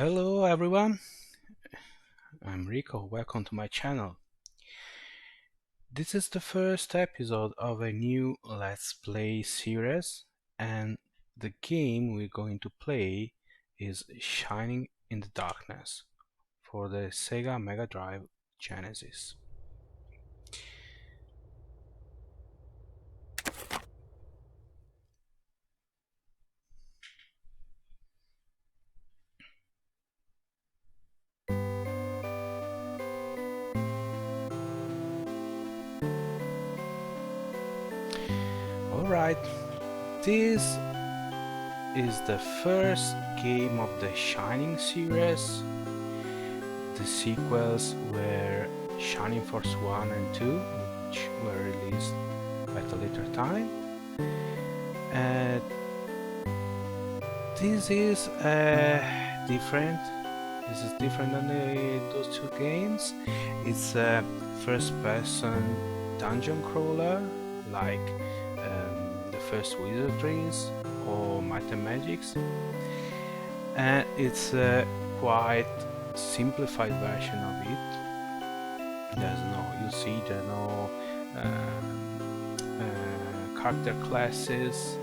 Hello everyone, I'm Rico. Welcome to my channel. This is the first episode of a new Let's Play series, and the game we're going to play is Shining in the Darkness for the Sega Mega Drive Genesis. Alright, this is the first game of the Shining series. The sequels were Shining Force 1 and 2, which were released at a later time. This is different. This is different than those two games. It's a first-person dungeon crawler, like the first Wizardries or Might and Magics, and it's a quite simplified version of it. There are no character classes.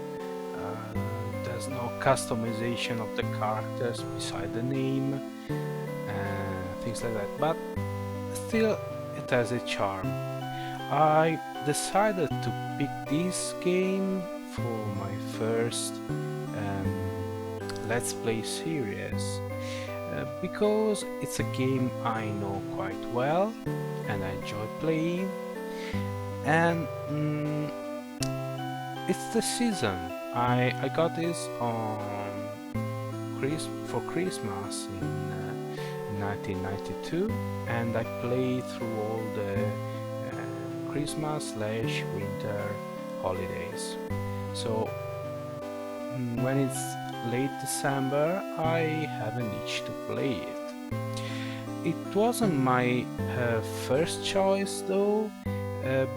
There's no customization of the characters beside the name, things like that, but still it has a charm. I decided to pick this game for my first Let's Play series because it's a game I know quite well and I enjoy playing, and it's the season. I got this for Christmas in 1992, and I played through all the Christmas/winter holidays. So when it's late December, I have an itch to play it. It wasn't my first choice though,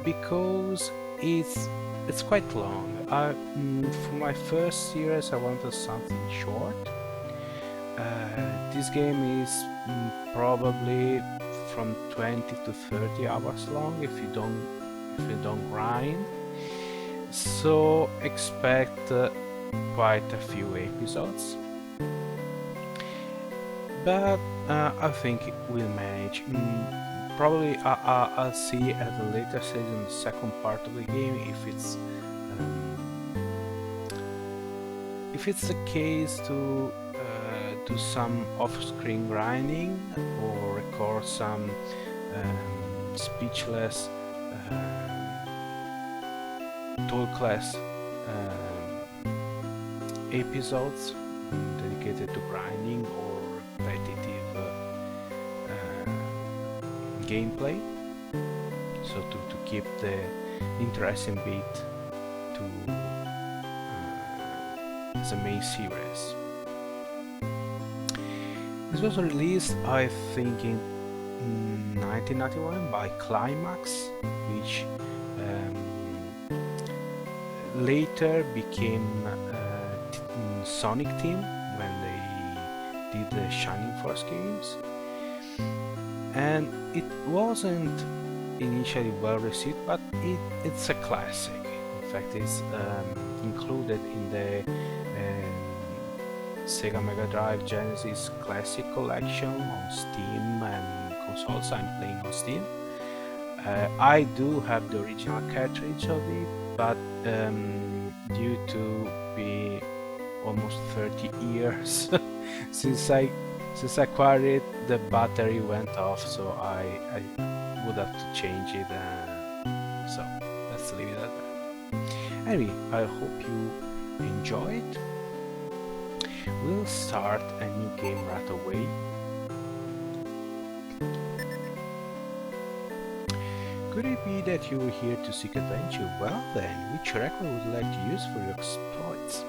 because it's quite long. For my first series I wanted something short. This game is probably from 20 to 30 hours long if you don't grind. So expect quite a few episodes. But I think we'll manage. Probably I'll see at a later stage in the second part of the game if it's the case to do some off-screen grinding or record some speechless dual class episodes dedicated to grinding or repetitive gameplay, so to keep the interesting bit to the main series. This was released, I think, in 1991 by Climax, which later became Sonic Team when they did the Shining Force games, and it wasn't initially well received, but it's a classic. In fact, it's included in the Sega Mega Drive Genesis Classic Collection on Steam and consoles. I'm playing on Steam. I do have the original cartridge of it, but due to be almost 30 years since I acquired it, the battery went off, so I would have to change it, so let's leave it at that. Anyway, I hope you enjoy it. We'll start a new game right away. Could it be that you were here to seek adventure? Well then, which record would you like to use for your exploits?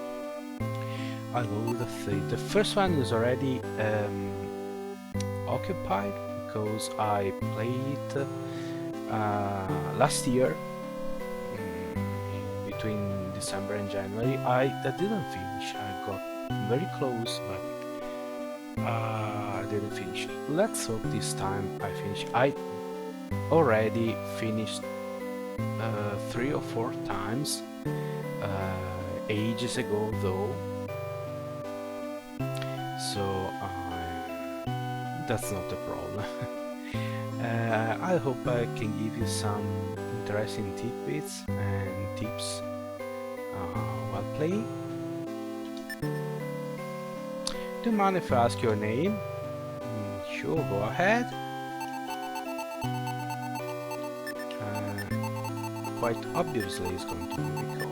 I'll go with the first one is already occupied because I played last year, between December and January. I didn't finish. I got very close, but I didn't finish. Let's hope this time I finish. I already finished 3 or 4 times ages ago though, so that's not a problem. I hope I can give you some interesting tidbits and tips while playing. Do you mind if I ask your name? Sure, go ahead. Quite obviously it's going to be Rico.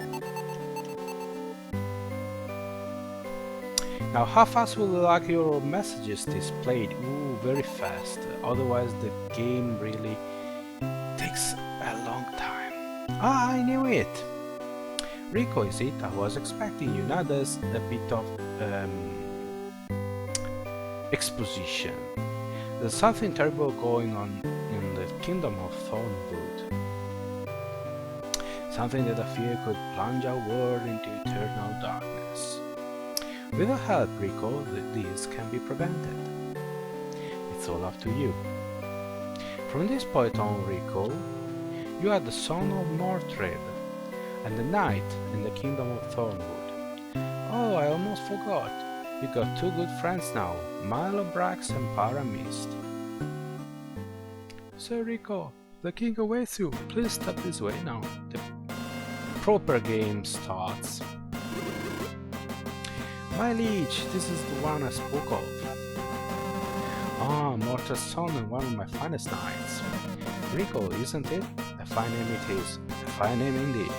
Now, how fast will you like your messages displayed? Ooh, very fast. Otherwise the game really takes a long time. Ah, I knew it! Rico, is it? I was expecting you. Now there's a bit of exposition. There's something terrible going on in the Kingdom of Thornwood. Something that I fear could plunge our world into eternal darkness. With your help, Rico, this can be prevented. It's all up to you. From this point on, Rico, you are the son of Mordred, and the knight in the Kingdom of Thornwood. Oh, I almost forgot. You got 2 good friends now, Milo Brax and Paramist. Sir Rico, the king awaits you. Please step this way now. The proper game starts. My liege, this is the one I spoke of. Ah, Mordred's son and one of my finest knights. Rico, isn't it? A fine name it is. A fine name indeed.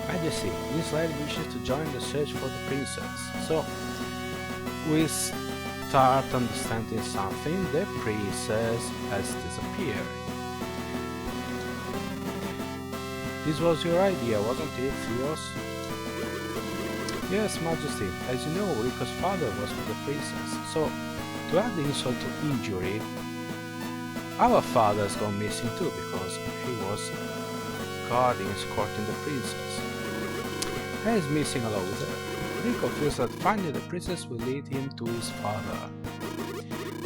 Majesty, this lad wishes to join the search for the princess. So, we start understanding something. The princess has disappeared. This was your idea, wasn't it, Theos? Yes, Majesty. As you know, Rico's father was with the princess. So, to add insult to injury, our father's gone missing too because he was guarding, escorting the princess. And he's missing along with her. Rico feels that finding the princess will lead him to his father.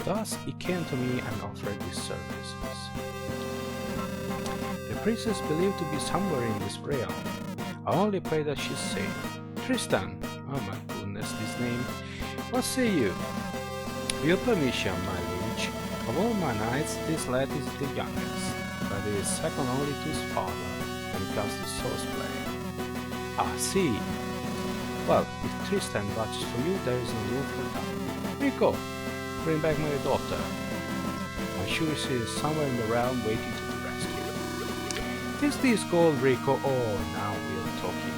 Thus, he came to me and offered his services. The princess believed to be somewhere in this realm. I only pray that she's safe. Tristan, oh my goodness, this name. What say you? With your permission, my liege, of all my knights, this lad is the youngest, but he is second only to his father when it comes to swordplay. Ah, see. Well, if Tristan vouches for you, there is no room for doubt. Rico, bring back my daughter. I'm sure she is somewhere in the realm waiting to be rescued. Is this gold, Rico? Oh, now we're talking.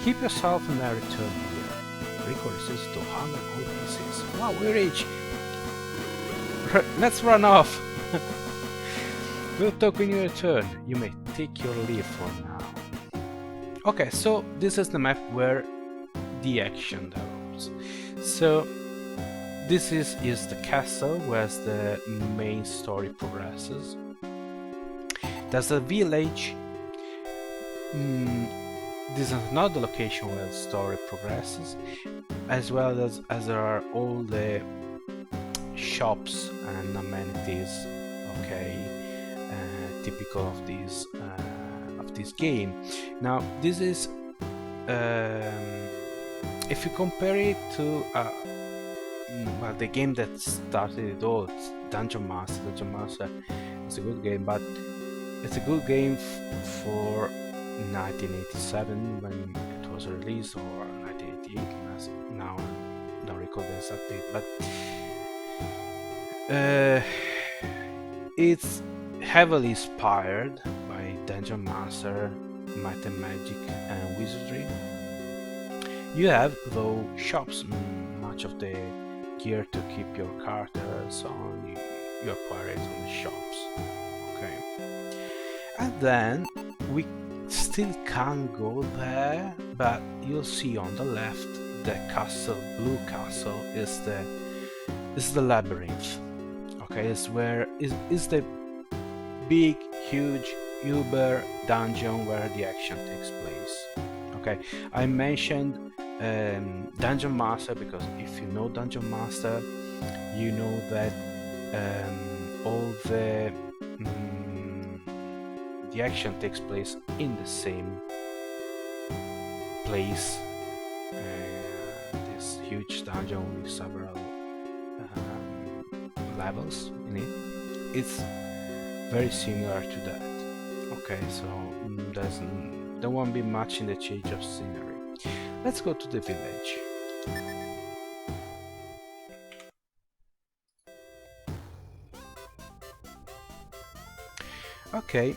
Keep yourself and I return here. Rico resists to 100 gold pieces. Wow, we're rich. Let's run off. We'll talk when you return. You may take your leave for now. Okay, so this is the map where the action develops. So this is the castle where the main story progresses. There's a village. This is not the location where the story progresses, as well as there are all the shops and amenities, okay, typical of this game. Now, this is if you compare it to well, the game that started it all, it's Dungeon Master. Dungeon Master is a good game, but it's a good game for 1987 when it was released, or 1988. Now I don't recall the exact date, but it's heavily inspired by Dungeon Master, Might and Magic, and Wizardry. You have, though, shops. Much of the gear to keep your character and so on, you acquire it on the shops. Okay, and then we still can't go there, but you'll see on the left the castle, blue castle, is the labyrinth. Okay, it's where is the big, huge, uber dungeon where the action takes place. Okay, I mentioned Dungeon Master, because if you know Dungeon Master, you know that all the action takes place in the same place. This huge dungeon with several levels in it. It's very similar to that. Okay, so there won't be much in the change of scenery. Let's go to the village. Okay,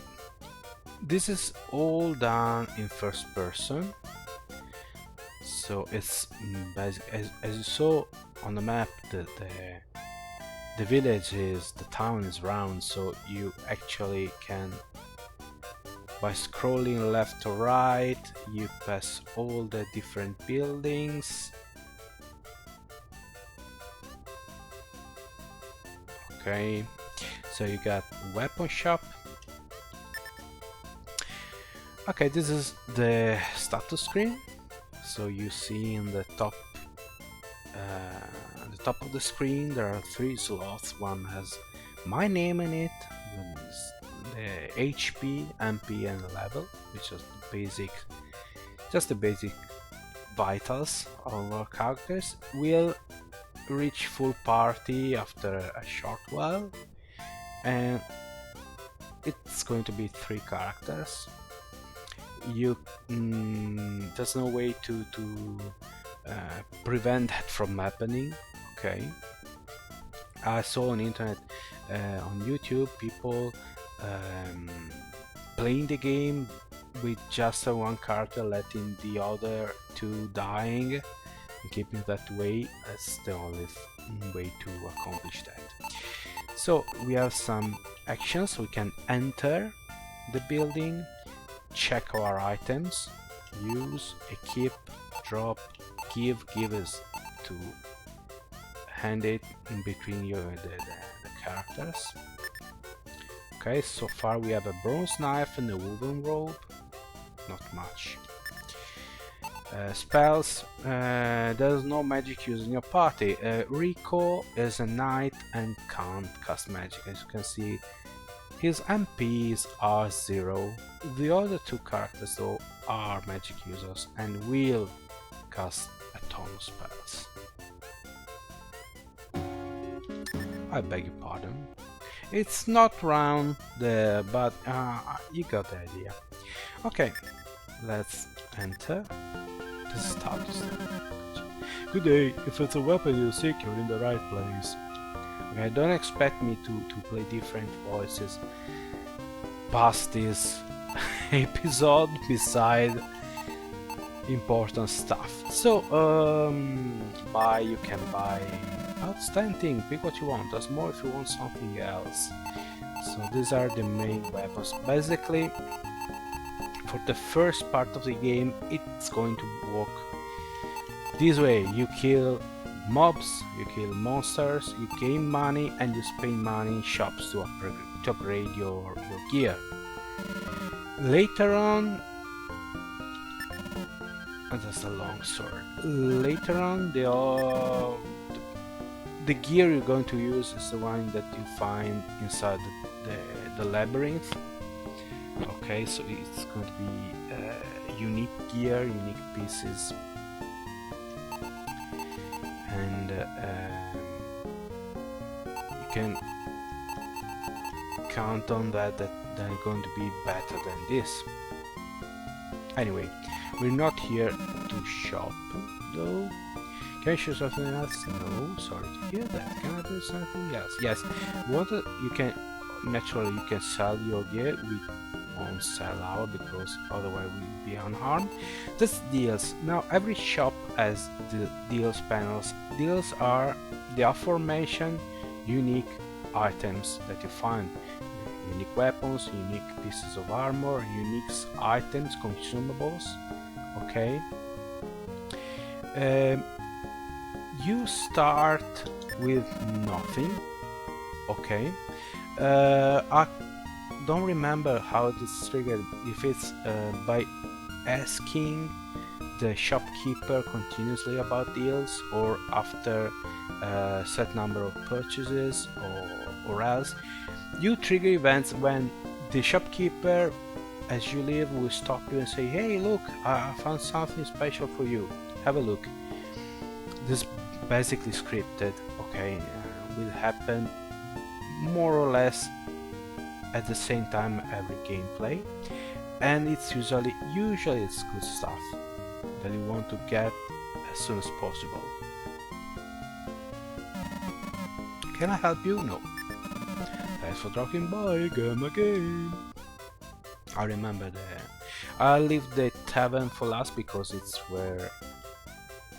this is all done in first person. So it's basic, as you saw on the map, the village is, the town is round, so you actually can, by scrolling left to right, you pass all the different buildings. Okay, so you got weapon shop. Okay, this is the status screen. So you see in the top of the screen there are 3 slots. One has my name in it, the HP, MP and level, which is basic, just the basic vitals of our characters. We'll reach full party after a short while, and it's going to be 3 characters. There's no way to prevent that from happening. Okay, I saw on internet, on YouTube, people playing the game with just one character, letting the other 2 dying and keeping that way. That's the only way to accomplish that. So we have some actions. We can enter the building, check our items, use, equip, drop, give is to hand it in between the characters. Okay, so far we have a bronze knife and a woven robe, not much. Spells, there's no magic used in your party. Rico is a knight and can't cast magic. As you can see, his MPs are 0. The other 2 characters though are magic users and will cast a ton of spells. I beg your pardon. It's not round there, but you got the idea. Okay, let's enter the status. Good day. If it's a weapon you seek, you're in the right place. Okay, don't expect me to play different voices past this episode beside important stuff. So you can buy outstanding, pick what you want. There's more if you want something else. So these are the main weapons. Basically, for the first part of the game, it's going to work this way. You kill mobs, you kill monsters, you gain money, and you spend money in shops to upgrade your gear. Later on, that's a long sword. Later on, the gear you're going to use is the one that you find inside the labyrinth. Okay, so it's going to be unique gear, unique pieces, and you can count on that they're going to be better than this. Anyway, we're not here to shop though. Can I show something else? No, sorry to hear that. Can I do something else? Yes, you can naturally you can sell your gear. We won't sell our because otherwise we'll be unharmed. That's deals. Now every shop has the deals panels. Deals are the aforementioned unique items that you find. Unique weapons, unique pieces of armor, unique items, consumables. Okay. You start with nothing. Okay. I don't remember how it is triggered. If it's by asking the shopkeeper continuously about deals or after a set number of purchases, or else you trigger events when the shopkeeper, as you leave, will stop you and say, hey look, I found something special for you, have a look. This basically scripted, okay, will happen more or less at the same time every gameplay, and it's usually it's good stuff that you want to get as soon as possible. Can I help you? No. Thanks for dropping by, game again. I remember that. I leave the tavern for last because it's where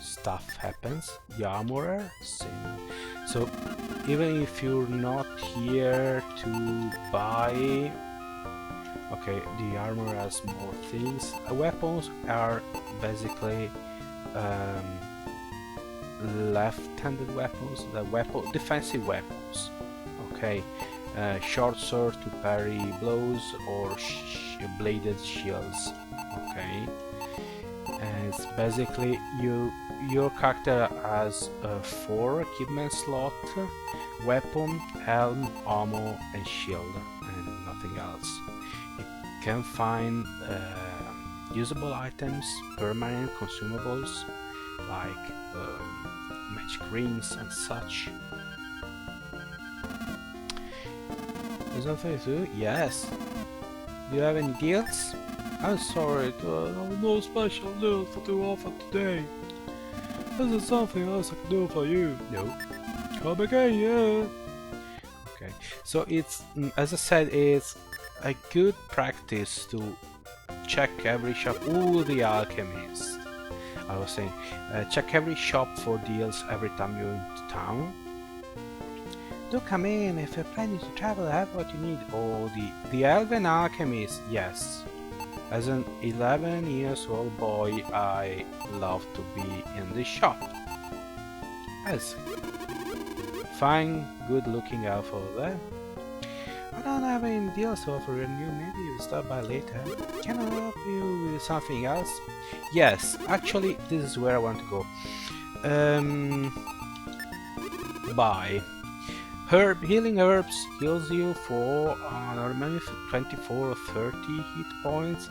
stuff happens. The armorer, same. So even if you're not here to buy, okay, the armor has more things. Weapons are basically left-handed weapons, defensive weapons. Okay, short sword to parry blows or bladed shields. Okay, and it's basically your character has 4 equipment slot: weapon, helm, armor, and shield, and nothing else. You can find usable items, permanent consumables like magic rings and such. Is something to do? Yes. Do you have any deals? I'm sorry, no special deal to offer today. Is there something else I can do for you? No. Come again, yeah. Okay, so it's, as I said, it's a good practice to check every shop. Ooh, the alchemist. I was saying, check every shop for deals every time you're into town. Do come in, if you're planning to travel, have what you need. Oh, the elven alchemist, yes. As an 11 years old boy, I love to be in the shop. Yes. Fine, good looking elf over there. I don't have any deals to offer you, maybe you'll stop by later. Can I help you with something else? Yes, actually, this is where I want to go. Buy. Healing herbs heals you for, I remember, 24 or 30 hit points.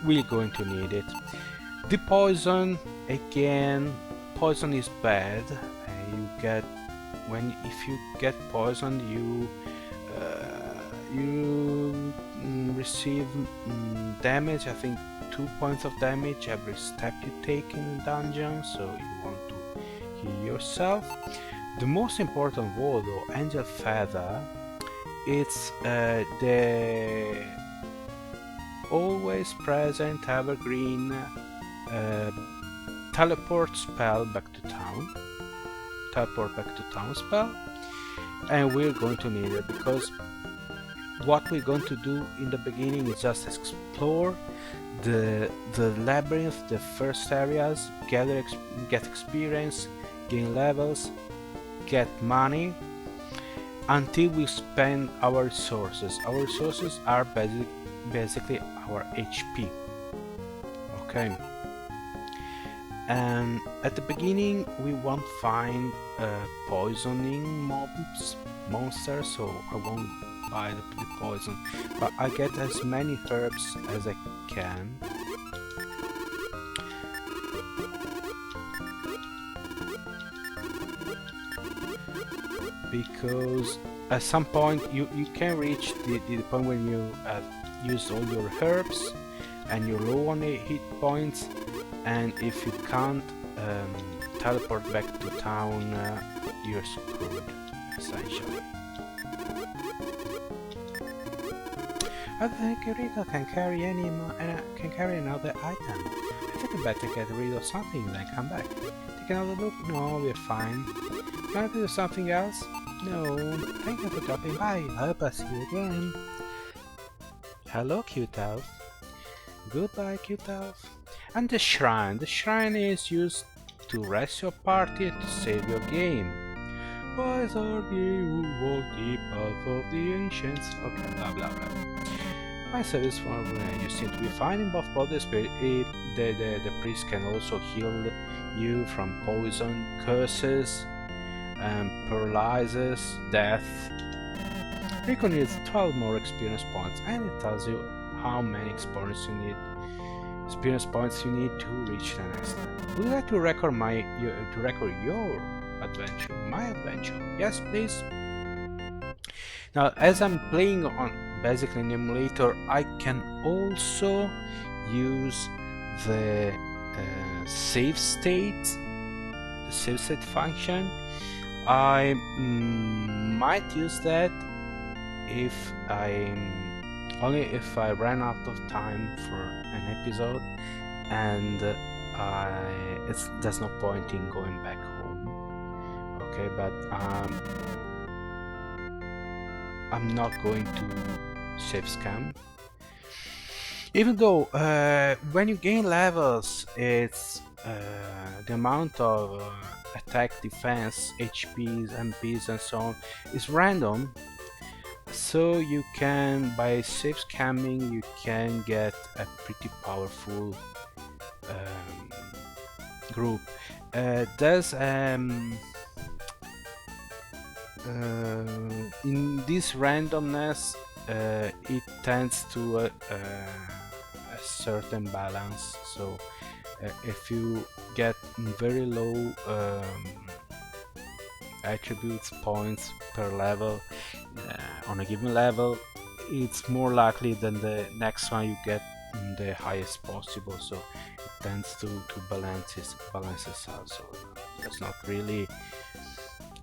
We're going to need it. The poison, again, poison is bad. You get, if you get poisoned, you receive damage. I think 2 points of damage every step you take in the dungeon, so you want to heal yourself. The most important of all, though, Angel Feather, it's the always present evergreen teleport spell back to town. Teleport back to town spell, and we're going to need it because what we're going to do in the beginning is just explore the labyrinth, the first areas, get experience, gain levels, get money until we spend our resources. Our resources are basically our HP. Okay. And at the beginning we won't find poisoning monsters, so I won't buy the poison, but I get as many herbs as I can. Because at some point you can reach the point when you have used all your herbs and you're low on hit points, and if you can't teleport back to town, you're screwed, essentially. I think Rita can carry another item. I think I better get rid of something then come back. Take another look? No, we're fine. Can I do something else? No. Thank you for dropping by. I hope I see you again. Hello, cute elf. Goodbye, cute elf. And the shrine. The shrine is used to rest your party and to save your game. Wise are they who walk the path of the ancients. Okay, blah blah blah. Myself is from you seem to be fine in both bodies. The priest can also heal you from poison, curses, paralysis, death. Rico needs 12 more experience points, and it tells you how many experience points you need to reach the next level. Would you like to record your adventure, my adventure? Yes, please. Now, as I'm playing on basically an emulator, I can also use the save state function. I might use that only if I ran out of time for an episode, and there's no point in going back home. Okay, but I'm not going to save scam. Even though when you gain levels, it's the amount of attack, defense, HPs, MPs, and so on is random. So you can, by save scamming, you can get a pretty powerful group. In this randomness, it tends to a certain balance. So if you get very low attributes points per level on a given level, it's more likely than the next one you get the highest possible, so it tends to balance out. So there's not really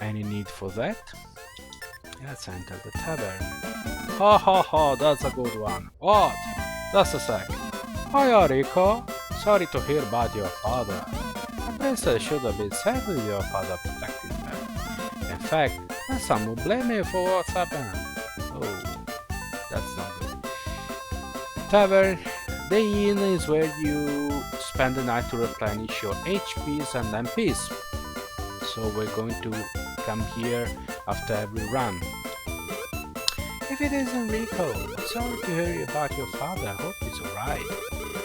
any need for that. Let's enter the tavern. Ha ha ha, that's a good one. What? Just a sec. Hiya, Rico. Sorry to hear about your father. The princess should have been safe with your father protecting her. In fact, there's some who blame me for what's happened. Oh, that's not good. Tavern. The inn is where you spend the night to replenish your HPs and MPs. So we're going to come here after every run. If it isn't Rico, sorry to hear about your father. I hope he's alright.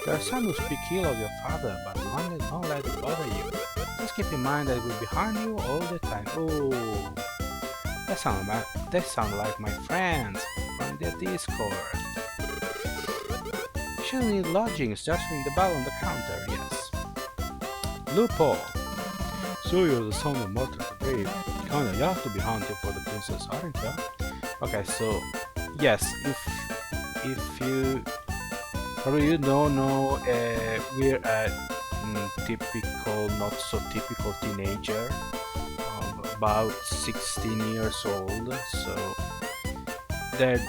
There are some who speak ill of your father, but one that won't let it bother you. Just keep in mind that we're behind you all the time. Oh, they sound like my friends from the Discord. She'll need lodgings. Just ring the bell on the counter. Yes. Lupo. So you're the son of Mortal the Brave. Kinda young to be hunting for the princess, aren't you? Okay, so yes, if you probably you don't know, we're a typical, not so typical teenager of about 16 years old. So they're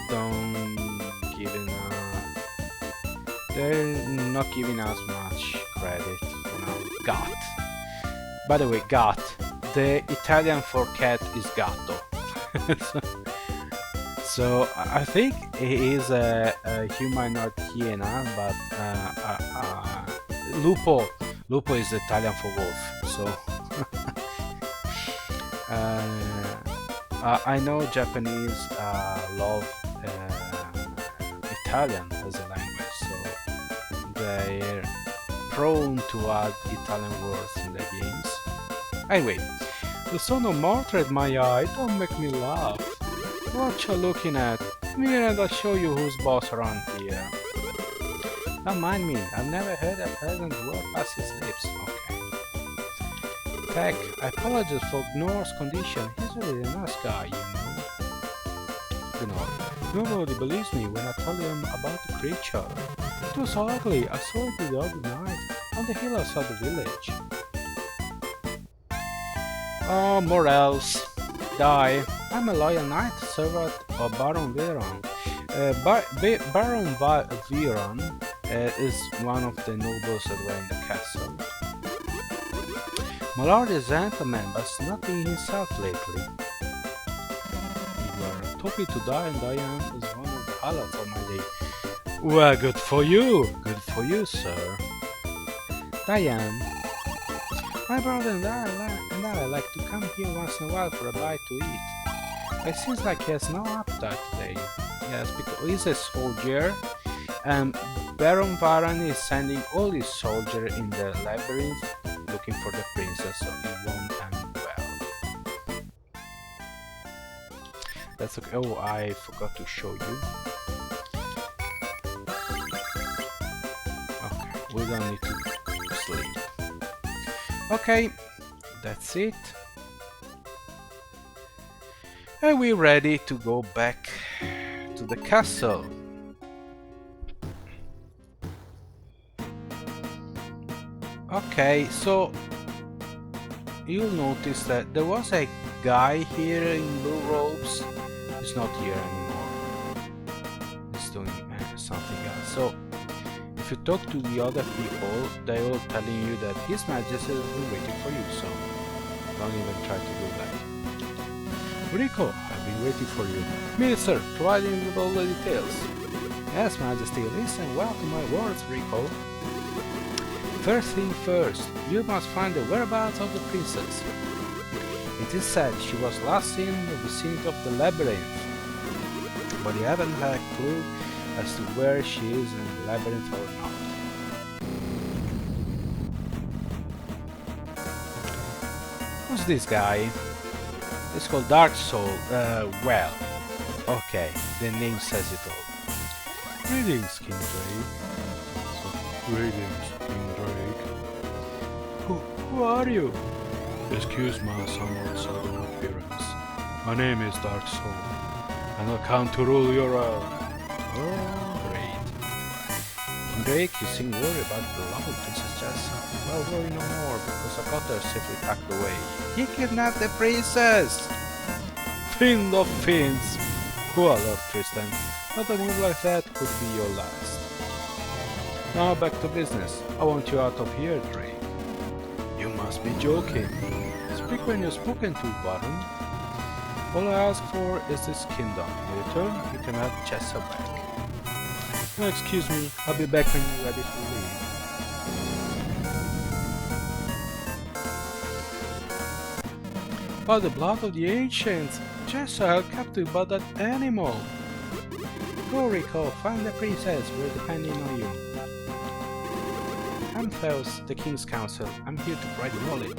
not giving us much credit. Gat. By the way, gat. The Italian for cat is gatto. So I think he is a humanoid hyena, but lupo is Italian for wolf. So I know Japanese love Italian as a language, so they're prone to add Italian words in their games. Anyway, the son of Mordred, my eye, don't make me laugh. What you looking at? Come here and I'll show you who's boss around here. Don't mind me, I've never heard a pleasant word pass his lips. Okay. Tech, I apologize for Gnor's condition. He's really a nice guy, you know. Nobody believes me when I tell him about the creature. It was ugly. I saw it the other night on the hill outside the village. Oh, more elves. Die. I'm a loyal knight, servant of Baron Viron. Baron Viron is one of the nobles that were in the castle. My lord is a gentleman, but he's not been himself lately. You are happy to die, and Diane is one of the highlights of my day. Well, good for you, sir. Diane. My brother and I like to come here once in a while for a bite to eat. It seems like he has no appetite today. Yes, because he's a soldier, And Baron Varan is sending all his soldiers in the labyrinth looking for the princess, so it won't end well. That's okay. Oh, I forgot to show you. Okay, we don't need to sleep. Okay, that's it. And we're ready to go back to the castle. Okay, so you'll notice that there was a guy here in blue robes. He's not here anymore. He's doing something else. So if you talk to the other people, they will telling you that His Majesty has been waiting for you, so don't even try to do that. Rico, I've been waiting for you. Minister, providing you with all the details. Yes, Majesty, listen well to my words, Rico. First thing first, you must find the whereabouts of the princess. It is said she was last seen in the vicinity of the labyrinth, but you haven't had a clue as to where she is in the labyrinth or not. Who's this guy? It's called Dark Soul. Well, okay, the name says it all. Greetings, King Drake. Greetings, King Drake. Who are you? Excuse my somewhat sudden appearance. My name is Dark Soul, and I come to rule your realm. Oh, great. King Drake, you seem worried about the beloved Princess Jessa. Well, worry no more, because I got her safely packed away. He kidnapped the princess! Fiend of fiends! Well, Lord Tristan, not a move like that could be your last. Now back to business. I want you out of here, Drake. You must be joking. Speak when you're spoken to, Baron. All I ask for is this kingdom. In return, you can have Jessa back. Now, excuse me, I'll be back when you're ready to leave. By the blood of the ancients, Jessa held captive by that animal. Go, Rico, find the princess. We're depending on you. Ampheus, the King's Council. I'm here to provide knowledge.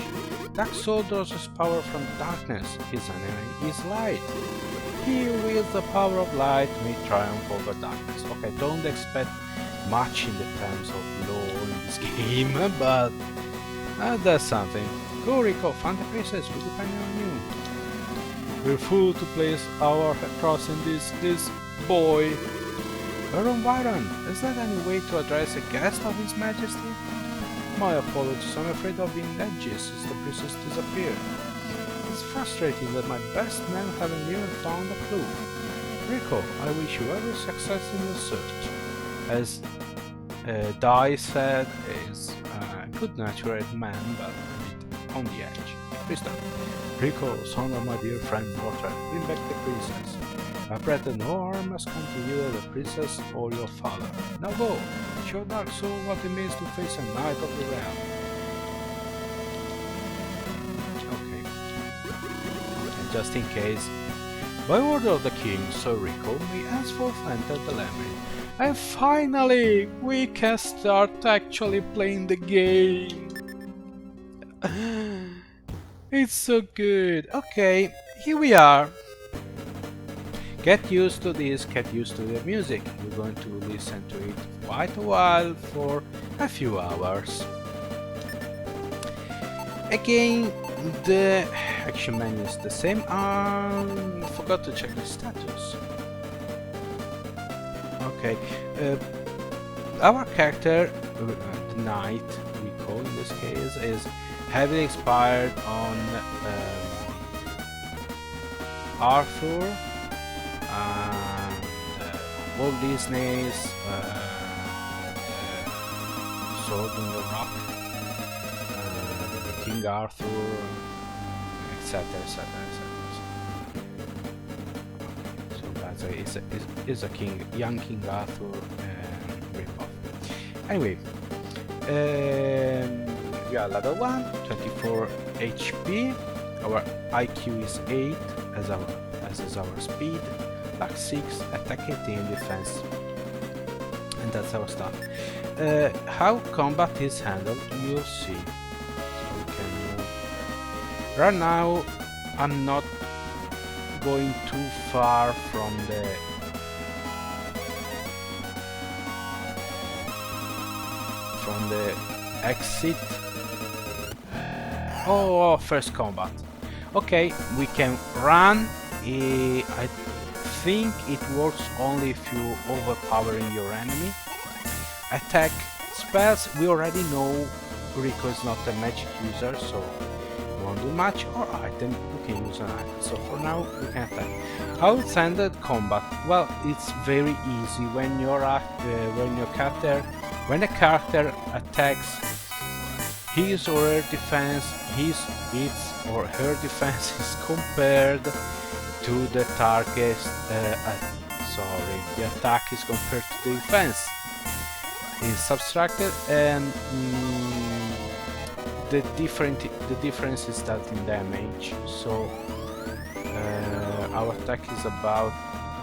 Dark Soul draws his power from darkness. His enemy is light. He wields the power of light may triumph over darkness. Okay, don't expect much in the terms of law in this game, but that's something. Go, Rico, find the princess. We're depending on you. We're fool to place our trust in this boy. Baron Byron, is that any way to address a guest of His Majesty? My apologies, I'm afraid I've been edgy since the princess disappeared. It's frustrating that my best men haven't even found a clue. Rico, I wish you every success in your search. As Dai said, is a good-natured man, but a bit on the edge. Tristan, Rico, son of my dear friend Mordred, bring back the princess. I pray that no harm has come to you or the princess or your father. Now go, show Dark Soul what it means to face a knight of the realm. Okay. And just in case, by order of the king, Sir Rico may henceforth enter the labyrinth. And finally, we can start actually playing the game. It's so good. Okay, here we are. Get used to this, get used to the music. You're going to listen to it quite a while for a few hours. Again, the action menu is the same. Forgot to check the status. Okay, our character, the knight we call in this case, is heavily inspired on Arthur and Walt Disney's Sword in the Rock, King Arthur, etc. etc. So that's is a young King Arthur ripoff. Anyway, we are level 1, 24 HP. Our IQ is 8 as is our speed. Luck 6, attack 18, defense And that's our stuff. How combat is handled, you'll see. So we can move. Right now, I'm not going too far from the exit. Oh, first combat. Okay, we can run. I think it works only if you overpowering your enemy. Attack spells, we already know Rico is not a magic user, so we won't do much. Or item, we can use an item. So for now, we can attack. Outstanding combat. Well, it's very easy when when a character attacks, his or her defense, its or her defense is compared to the target. The attack is compared to the defense. Is subtracted, and the difference is that in damage. So our attack is about,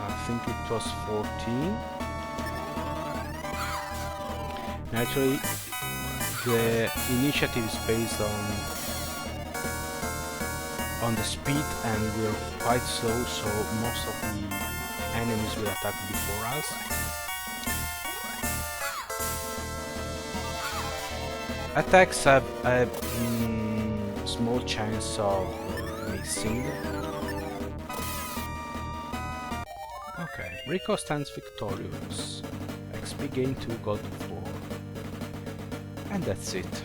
I think it was 14. Naturally, the initiative is based on the speed, and we're quite slow, so most of the enemies will attack before us. Attacks have a small chance of missing. Okay, Rico stands victorious. XP gain 2, gold 4. And that's it.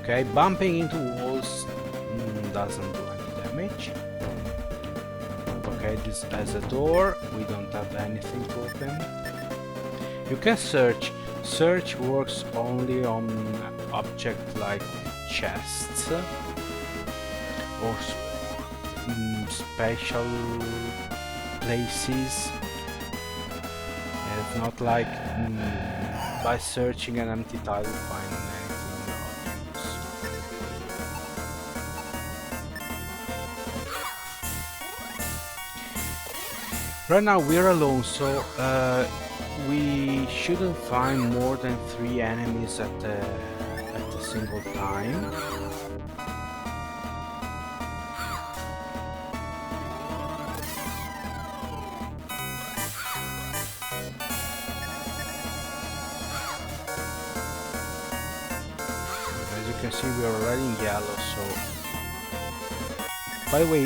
Okay, bumping into walls doesn't do any damage. Okay, this has a door. We don't have anything to open. You can search. Search works only on objects like chests or special places. It's not like by searching an empty tile you find anything of use. Right now we're alone, so we shouldn't find more than 3 enemies at a single time. As you can see, we are already in yellow, so... By the way,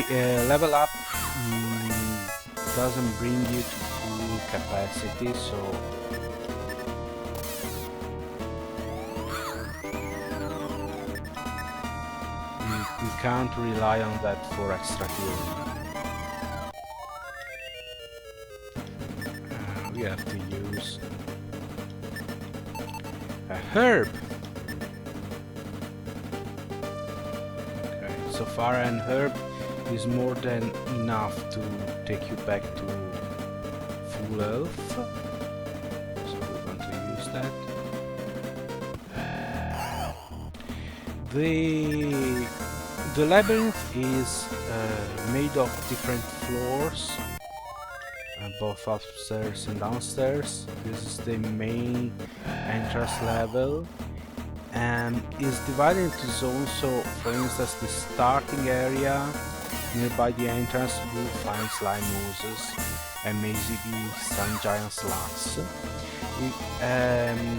level up doesn't bring you to full capacity, so you can't rely on that for extra healing. We have to use a herb. Okay, so far an herb is more than enough to take you back to full health. So we're going to use that. The labyrinth is made of different floors, both upstairs and downstairs. This is the main entrance level, and is divided into zones. So for instance, the starting area nearby the entrance will find slime oozes and maybe some giant slugs.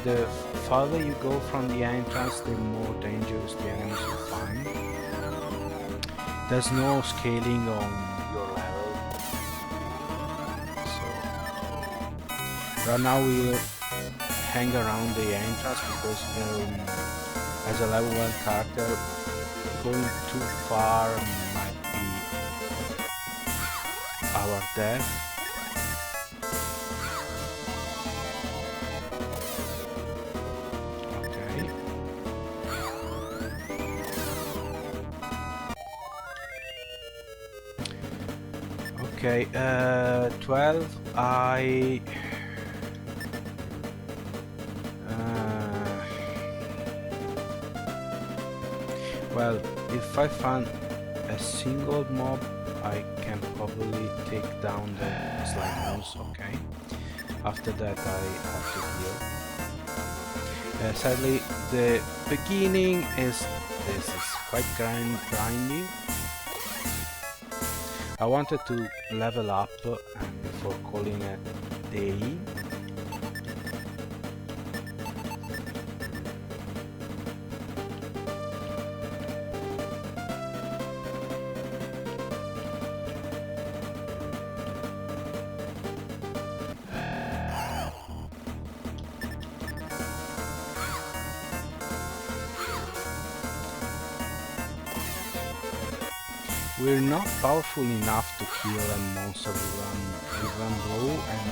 The farther you go from the entrance, the more dangerous the enemies will find. There's no scaling on your level. So right now we'll hang around the entrance because as a level 1 character, going too far might be our death. Okay, 12, well, if I find a single mob, I can probably take down the slime. Okay. After that I have to heal. Sadly, the beginning is quite grindy. I wanted to level up before calling it day. We're not powerful enough to kill a monster with one blow, and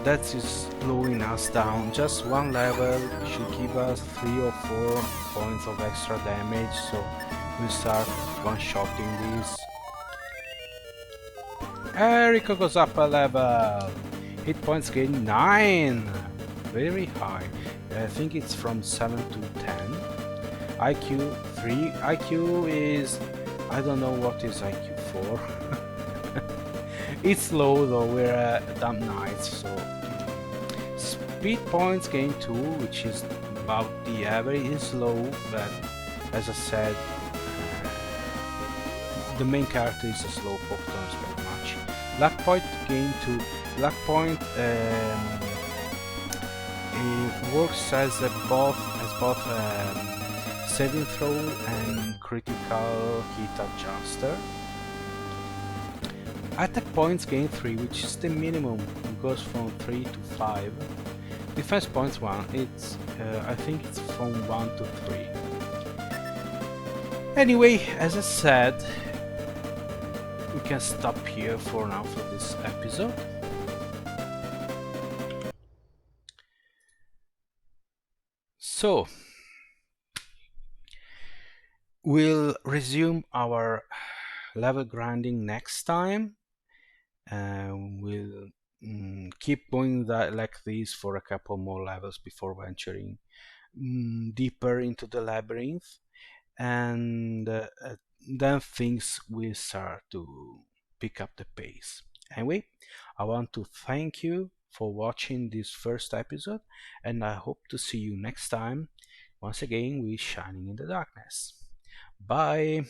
that is slowing us down. Just one level should give us 3 or 4 points of extra damage, so we'll start one-shotting this. Rico goes up a level! Hit points gain 9! Very high. I think it's from 7 to 10. IQ 3. IQ is... I don't know what is IQ 4. It's low though, we're dumb knights, so... Speed points gain 2, which is about the average. It's low, but as I said, the main character is a slow poke, don't spend much. Luck point gain 2. Luck point it works as both saving throw and critical hit adjuster. Attack points gain 3, which is the minimum. It goes from 3 to 5. Defense points 1. It's I think it's from 1 to 3. Anyway, as I said, we can stop here for now for this episode. So we'll resume our level grinding next time. We'll keep going like this for a couple more levels before venturing deeper into the labyrinth, and then things will start to pick up the pace. Anyway, I want to thank you for watching this first episode, and I hope to see you next time once again with Shining in the Darkness. Bye!